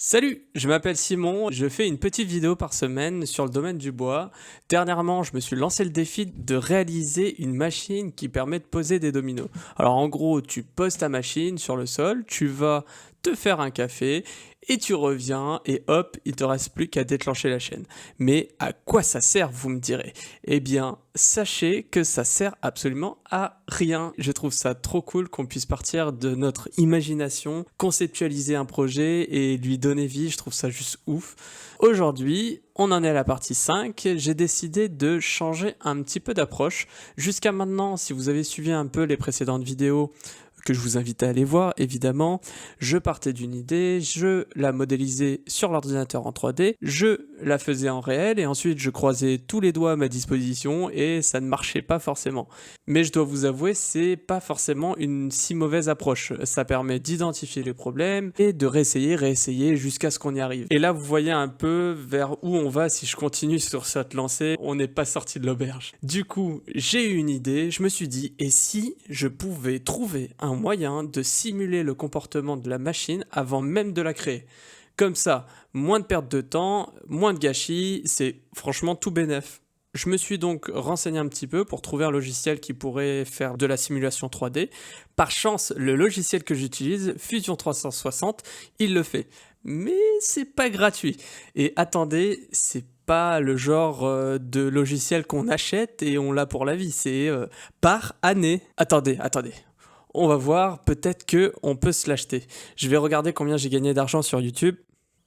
Salut, je m'appelle Simon, je fais une petite vidéo par semaine sur le domaine du bois. Dernièrement, je me suis lancé le défi de réaliser une machine qui permet de poser des dominos. Alors en gros, tu poses ta machine sur le sol, tu vas te faire un café et tu reviens et hop, il te reste plus qu'à déclencher la chaîne. Mais à quoi ça sert, vous me direz? Eh bien, sachez que ça sert absolument à rien. Je trouve ça trop cool qu'on puisse partir de notre imagination, conceptualiser un projet et lui donner vie. Je trouve ça juste ouf. Aujourd'hui, on en est à la partie 5. J'ai décidé de changer un petit peu d'approche. Jusqu'à maintenant, si vous avez suivi un peu les précédentes vidéos, que je vous invite à aller voir, évidemment, je partais d'une idée, je la modélisais sur l'ordinateur en 3D, je la faisais en réel et ensuite je croisais tous les doigts à ma disposition et ça ne marchait pas forcément. Mais je dois vous avouer, c'est pas forcément une si mauvaise approche. Ça permet d'identifier les problèmes et de réessayer jusqu'à ce qu'on y arrive. Et là, vous voyez un peu vers où on va si je continue sur cette lancée. On n'est pas sorti de l'auberge. Du coup, j'ai eu une idée, je me suis dit, et si je pouvais trouver un moyen de simuler le comportement de la machine avant même de la créer. Comme ça, moins de perte de temps, moins de gâchis, c'est franchement tout bénef. Je me suis donc renseigné un petit peu pour trouver un logiciel qui pourrait faire de la simulation 3D. Par chance, le logiciel que j'utilise, Fusion 360, il le fait. Mais c'est pas gratuit. Et attendez, c'est pas le genre de logiciel qu'on achète et on l'a pour la vie, c'est par année. Attendez. On va voir, peut-être qu'on peut se l'acheter. Je vais regarder combien j'ai gagné d'argent sur YouTube.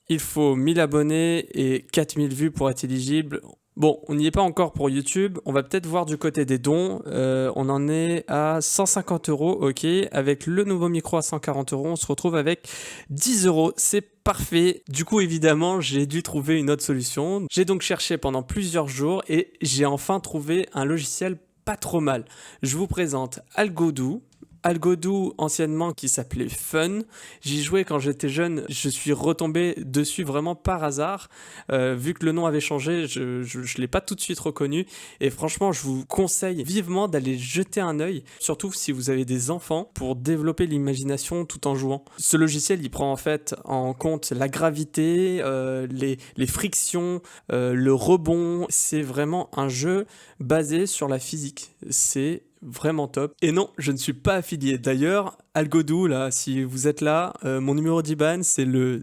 Il faut 1000 abonnés et 4000 vues pour être éligible. Bon, on n'y est pas encore pour YouTube. On va peut-être voir du côté des dons. On en est à 150 €, ok. Avec le nouveau micro à 140 €, on se retrouve avec 10 €. C'est parfait. Du coup, évidemment, j'ai dû trouver une autre solution. J'ai donc cherché pendant plusieurs jours et j'ai enfin trouvé un logiciel pas trop mal. Je vous présente Algodoo. Algodoo, anciennement qui s'appelait Fun. J'y jouais quand j'étais jeune, je suis retombé dessus vraiment par hasard. Vu que le nom avait changé, je ne l'ai pas tout de suite reconnu. Et franchement, je vous conseille vivement d'aller jeter un œil, surtout si vous avez des enfants, pour développer l'imagination tout en jouant. Ce logiciel, il prend en fait en compte la gravité, les frictions, le rebond. C'est vraiment un jeu basé sur la physique. C'est vraiment top. Et non, je ne suis pas affilié. D'ailleurs, Algodoo, là, si vous êtes là, mon numéro d'IBAN, c'est le...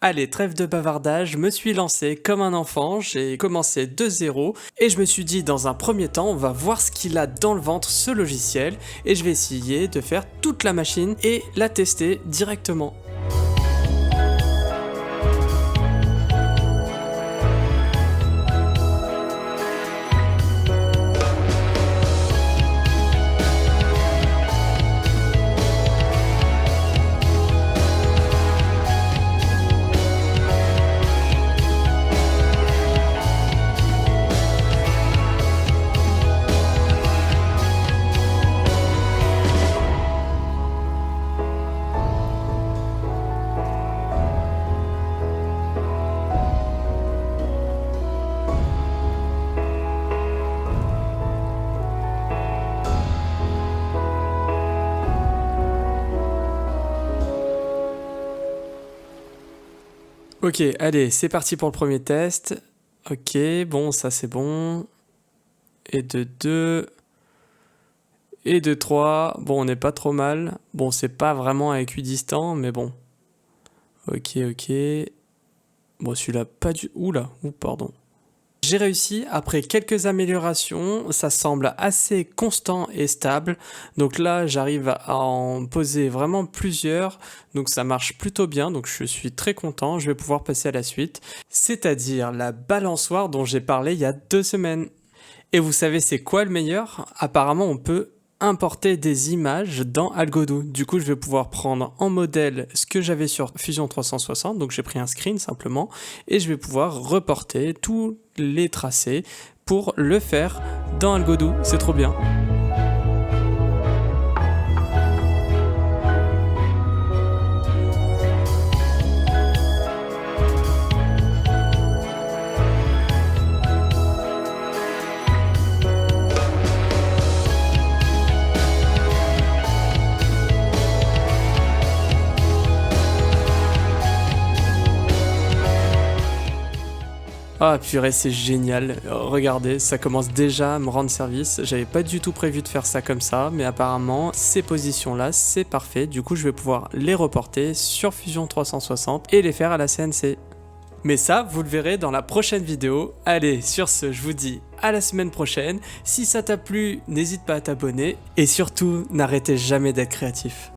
Allez, trêve de bavardage, je me suis lancé comme un enfant, j'ai commencé de zéro et je me suis dit dans un premier temps, on va voir ce qu'il a dans le ventre ce logiciel et je vais essayer de faire toute la machine et la tester directement. Ok, allez, c'est parti pour le premier test. Ok, bon, ça c'est bon. Et de 2. Et de 3. Bon, on n'est pas trop mal. Bon, c'est pas vraiment à équidistant, mais bon. Ok. Bon, celui-là, pas du... Oula, pardon. J'ai réussi, après quelques améliorations, ça semble assez constant et stable. Donc là, j'arrive à en poser vraiment plusieurs. Donc ça marche plutôt bien, donc je suis très content. Je vais pouvoir passer à la suite. C'est-à-dire la balançoire dont j'ai parlé il y a 2 semaines. Et vous savez c'est quoi le meilleur? Apparemment, on peut importer des images dans Algodoo. Du coup, je vais pouvoir prendre en modèle ce que j'avais sur Fusion 360. Donc j'ai pris un screen simplement et je vais pouvoir reporter tous les tracés pour le faire dans Algodoo. C'est trop bien. Ah purée, c'est génial. Regardez, ça commence déjà à me rendre service. J'avais pas du tout prévu de faire ça comme ça, mais apparemment, ces positions-là, c'est parfait. Du coup, je vais pouvoir les reporter sur Fusion 360 et les faire à la CNC. Mais ça, vous le verrez dans la prochaine vidéo. Allez, sur ce, je vous dis à la semaine prochaine. Si ça t'a plu, n'hésite pas à t'abonner. Et surtout, n'arrêtez jamais d'être créatif.